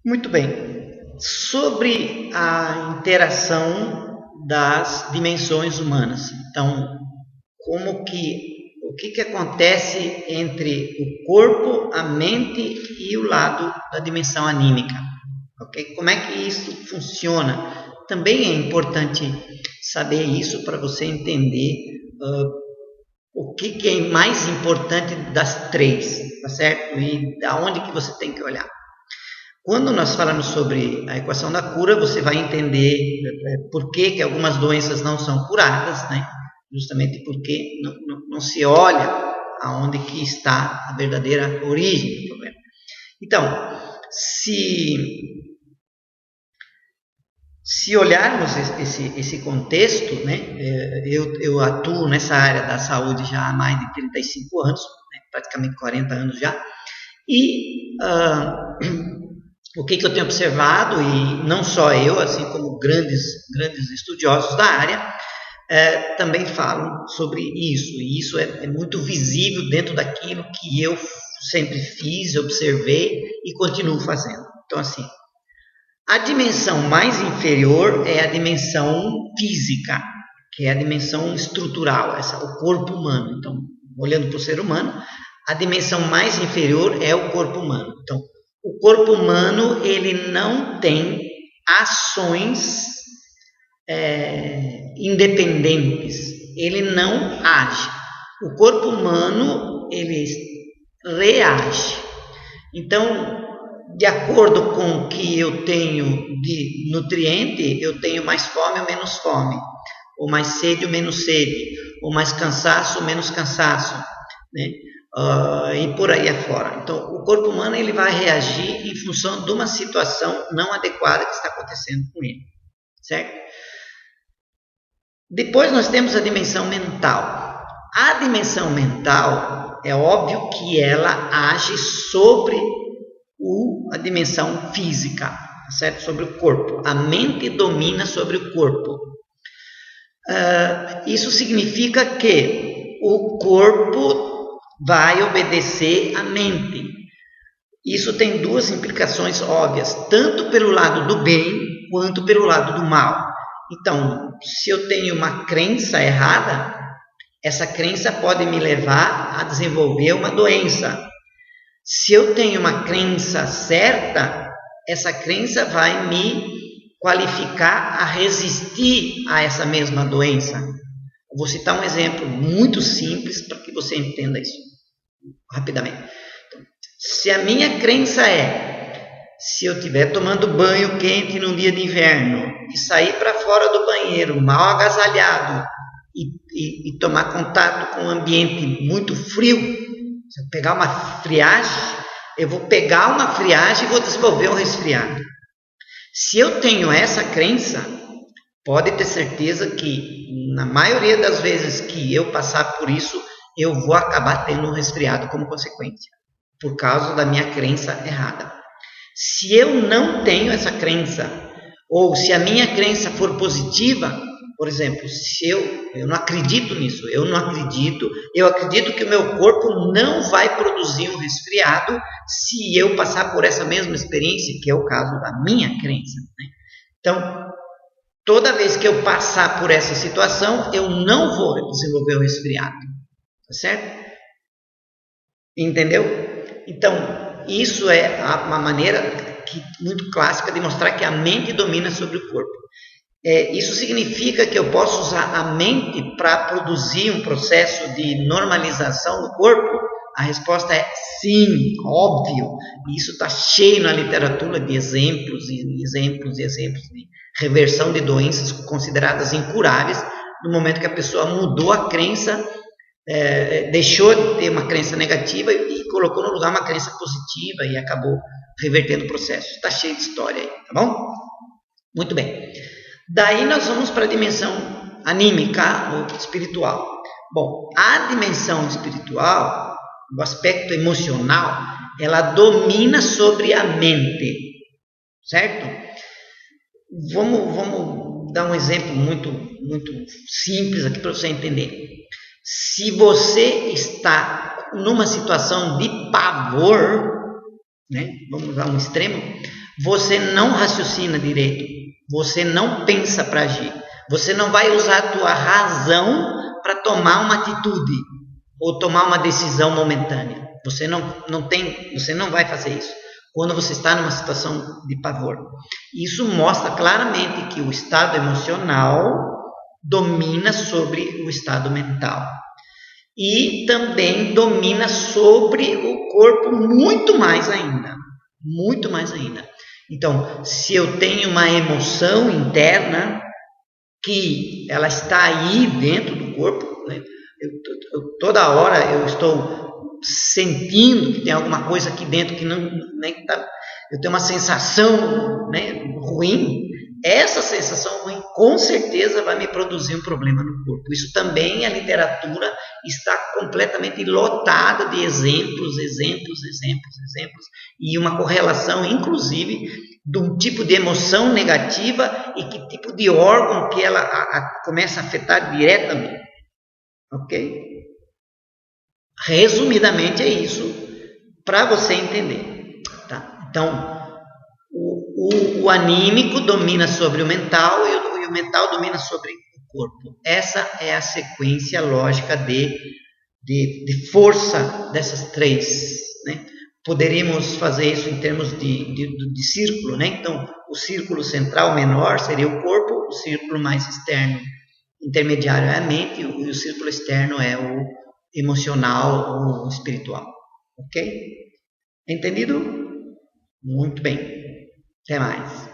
Muito bem. Sobre a interação das dimensões humanas. Então, o que acontece entre o corpo, a mente e o lado da dimensão anímica? Okay? Como é que isso funciona? Também é importante saber isso para você entender o que é mais importante das três, tá certo? E aonde que você tem que olhar. Quando nós falamos sobre a equação da cura, você vai entender por que algumas doenças não são curadas, né? Justamente porque não se olha aonde que está a verdadeira origem do problema. Então, se olharmos esse contexto, né? Eu atuo nessa área da saúde já há mais de 35 anos, né? Praticamente 40 anos já, e o que eu tenho observado, e não só eu, assim como grandes estudiosos da área, também falam sobre isso, e isso é muito visível dentro daquilo que eu sempre fiz, observei e continuo fazendo. Então, assim, a dimensão mais inferior é a dimensão física, que é a dimensão estrutural, o corpo humano. Então, olhando para o ser humano, a dimensão mais inferior é o corpo humano. Então, o corpo humano, ele não tem ações independentes, ele não age. O corpo humano, ele reage. Então, de acordo com o que eu tenho de nutriente, eu tenho mais fome ou menos fome, ou mais sede ou menos sede, ou mais cansaço ou menos cansaço, né? E por aí afora. Então, o corpo humano ele vai reagir em função de uma situação não adequada que está acontecendo com ele, certo? Depois nós temos a dimensão mental. A dimensão mental, é óbvio que ela age sobre a dimensão física, certo? Sobre o corpo. A mente domina sobre o corpo. Isso significa que o corpo vai obedecer à mente. Isso tem duas implicações óbvias, tanto pelo lado do bem quanto pelo lado do mal. Então, se eu tenho uma crença errada, essa crença pode me levar a desenvolver uma doença. Se eu tenho uma crença certa, essa crença vai me qualificar a resistir a essa mesma doença. Eu vou citar um exemplo muito simples para que você entenda isso rapidamente. Então, se a minha crença se eu estiver tomando banho quente num dia de inverno e sair para fora do banheiro mal agasalhado e tomar contato com um ambiente muito frio, se eu pegar uma friagem, eu vou pegar uma friagem e vou desenvolver um resfriado. Se eu tenho essa crença, pode ter certeza que na maioria das vezes que eu passar por isso, eu vou acabar tendo um resfriado como consequência, por causa da minha crença errada. Se eu não tenho essa crença, ou se a minha crença for positiva, por exemplo, se eu não acredito nisso, eu acredito que o meu corpo não vai produzir um resfriado se eu passar por essa mesma experiência, que é o caso da minha crença, né? Então, toda vez que eu passar por essa situação, eu não vou desenvolver o resfriado, tá certo? Entendeu? Então, isso é uma maneira muito clássica de mostrar que a mente domina sobre o corpo. Isso significa que eu posso usar a mente para produzir um processo de normalização do corpo? A resposta é sim, óbvio. Isso está cheio na literatura de exemplos de reversão de doenças consideradas incuráveis no momento que a pessoa mudou a crença, deixou de ter uma crença negativa e colocou no lugar uma crença positiva e acabou revertendo o processo. Está cheio de história aí, tá bom? Muito bem. Daí nós vamos para a dimensão anímica ou espiritual. Bom, a dimensão espiritual, o aspecto emocional, ela domina sobre a mente, certo? Vamos dar um exemplo muito simples aqui para você entender. Se você está numa situação de pavor, né? Vamos usar um extremo, você não raciocina direito, você não pensa para agir, você não vai usar a tua razão para tomar uma atitude ou tomar uma decisão momentânea. Você não vai fazer isso quando você está numa situação de pavor. Isso mostra claramente que o estado emocional domina sobre o estado mental. E também domina sobre o corpo muito mais ainda. Muito mais ainda. Então, se eu tenho uma emoção interna que ela está aí dentro do corpo, né? Toda hora eu estou sentindo que tem alguma coisa aqui dentro que não tá, eu tenho uma sensação, né, ruim. Essa sensação ruim com certeza vai me produzir um problema no corpo. Isso também a literatura está completamente lotada de exemplos, e uma correlação, inclusive, de um tipo de emoção negativa e que tipo de órgão que ela começa a afetar diretamente. Ok? Resumidamente é isso, para você entender. Tá? Então, o anímico domina sobre o mental e o mental domina sobre o corpo. Essa é a sequência lógica de força dessas três. Né? Poderíamos fazer isso em termos de círculo. Né? Então, o círculo central menor seria o corpo, o círculo mais externo intermediário é a mente e o círculo externo é o emocional ou o espiritual. Ok? Entendido? Muito bem. Até mais.